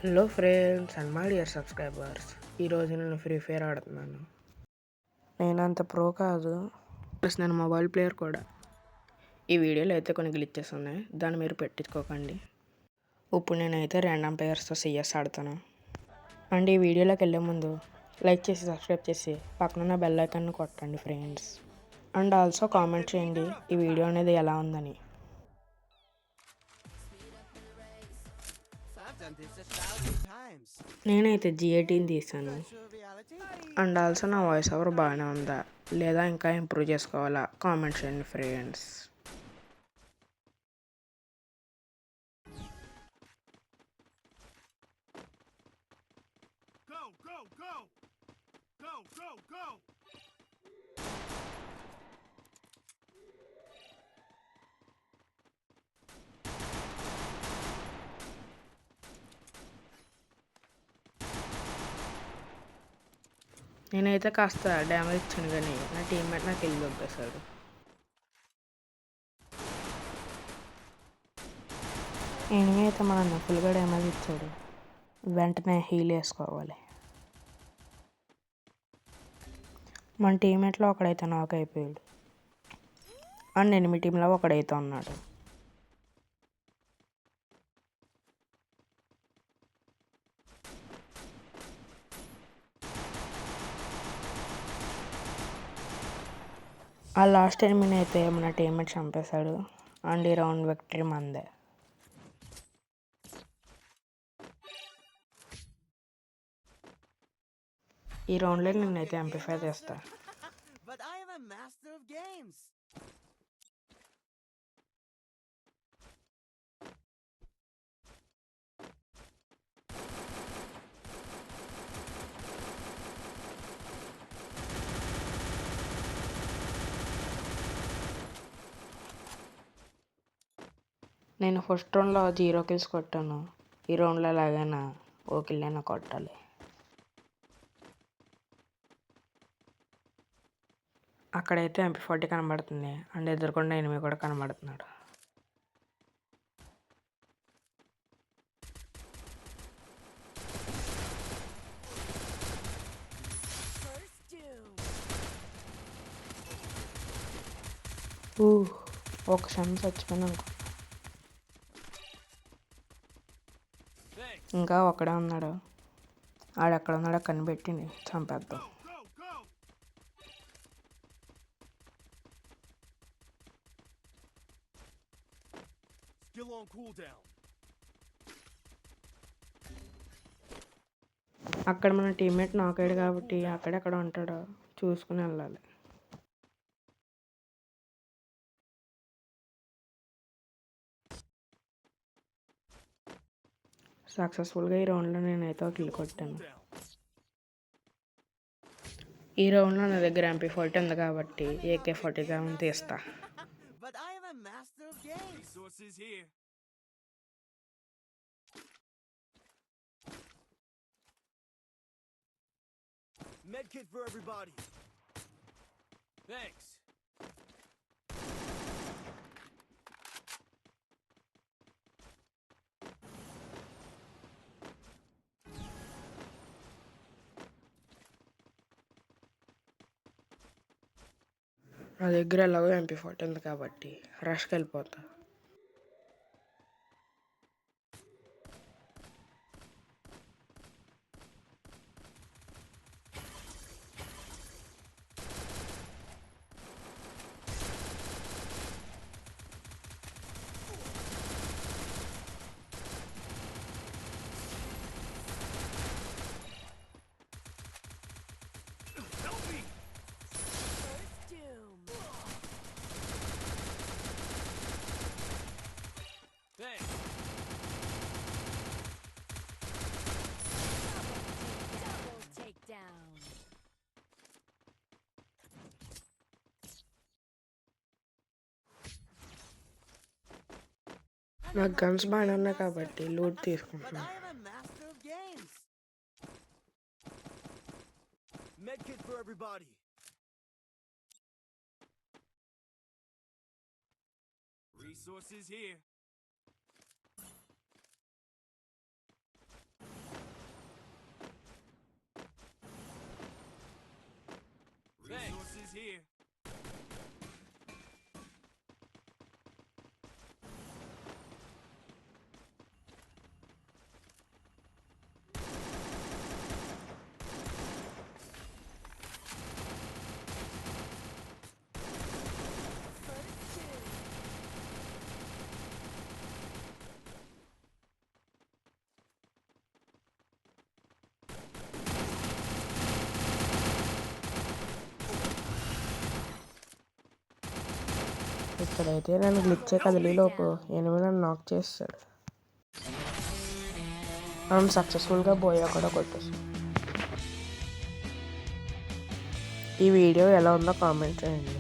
Hello friends and my dear subscribers. ఈరోజు నేను free fire ఆడుతున్నాను. నేను అంత ప్రో కాదు, ప్లస్ నేను మొబైల్ ప్లేయర్ కూడా. ఈ వీడియోలో అయితే కొన్ని గ్లిచెస్ ఉన్నాయి, దాన్ని మీరు పెట్టించుకోకండి. ఇప్పుడు నేనైతే ర్యాండమ్ ప్లేయర్స్తో సిఎస్ ఆడతాను. అండ్ ఈ వీడియోలోకి వెళ్ళే ముందు లైక్ చేసి సబ్స్క్రైబ్ చేసి పక్కనున్న బెల్ ఐకాన్ని కొట్టండి ఫ్రెండ్స్. అండ్ ఆల్సో కామెంట్ చేయండి ఈ వీడియో అనేది ఎలా ఉందని. నేనైతే G18 తీసాను. అండ్ ఆల్సో నా వాయిస్ ఓవర్ బాగానే ఉందా లేదా ఇంకా ఇంప్రూవ్ చేసుకోవాలా కామెంట్ చేయండి ఫ్రెండ్స్. నేనైతే కాస్త డ్యామేజ్ ఇచ్చాను కానీ నా టీమ్మేట్ నాకు వెళ్ళి దొబ్బేశాడు. ఎనిమి అయితే మన ఫుల్గా డ్యామేజ్ ఇచ్చాడు, వెంటనే హీల్ వేసుకోవాలి. మన టీమ్మేట్లో ఒకడైతే నాక్ అయిపోయాడు అండ్ ఎనిమి టీంలో ఒకడైతే ఉన్నాడు. ఆ లాస్ట్ ఎనిమిని అయితే మన టీమ్మేట్ చంపేశాడు అండ్ ఈ రౌండ్ విక్టరీ మందే. ఈ రౌండ్లో నేనైతే ఎంపీఫై చేస్తా. నేను ఫస్ట్ రౌండ్లో 0 కిల్స్ కొట్టాను. ఈ రౌండ్లో ఎలాగైనా ఓ కిల్ అయినా కొట్టాలి. అక్కడైతే MP40 కనబడుతుంది అండ్ ఎదురుకుండా ఎనిమి కూడా కనబడుతున్నాడు. ఒక క్షణం చచ్చిపోయాను అనుకో. ఇంకా ఒకడే ఉన్నాడు, ఆడెక్కడ ఉన్నాడో కనిపెట్టి చంపేద్దాం. అక్కడ మన టీమ్మేట్ నాకాడు కాబట్టి అక్కడెక్కడ ఉంటాడో చూసుకుని వెళ్ళాలి. సక్సెస్ఫుల్గా ఈ రౌండ్లో నేనైతే ఒక కిల్ కొట్టాను. ఈ రౌండ్లో నా దగ్గర MP40 ఉంది కాబట్టి AK-47 తీస్తా. Medkit for everybody. Thanks. నా దగ్గర ఎలాగో MP40 ఉంది కాబట్టి రష్కి వెళ్ళిపోతా. నాకు గన్స్ బాగానే ఉన్నాయి కాబట్టి లూట్ తీసుకుంటున్నాను. Medkit for everybody. Resources here. Resources here. ఇక్కడైతే నేను గ్లిచ్చే కదిలీలోపు ఎనిమిది నన్ను నాక్ చేస్తాడు. మనం సక్సెస్ఫుల్గా బోయా కూడా కొట్టేస్తాం. ఈ వీడియో ఎలా ఉందో కామెంట్ చేయండి.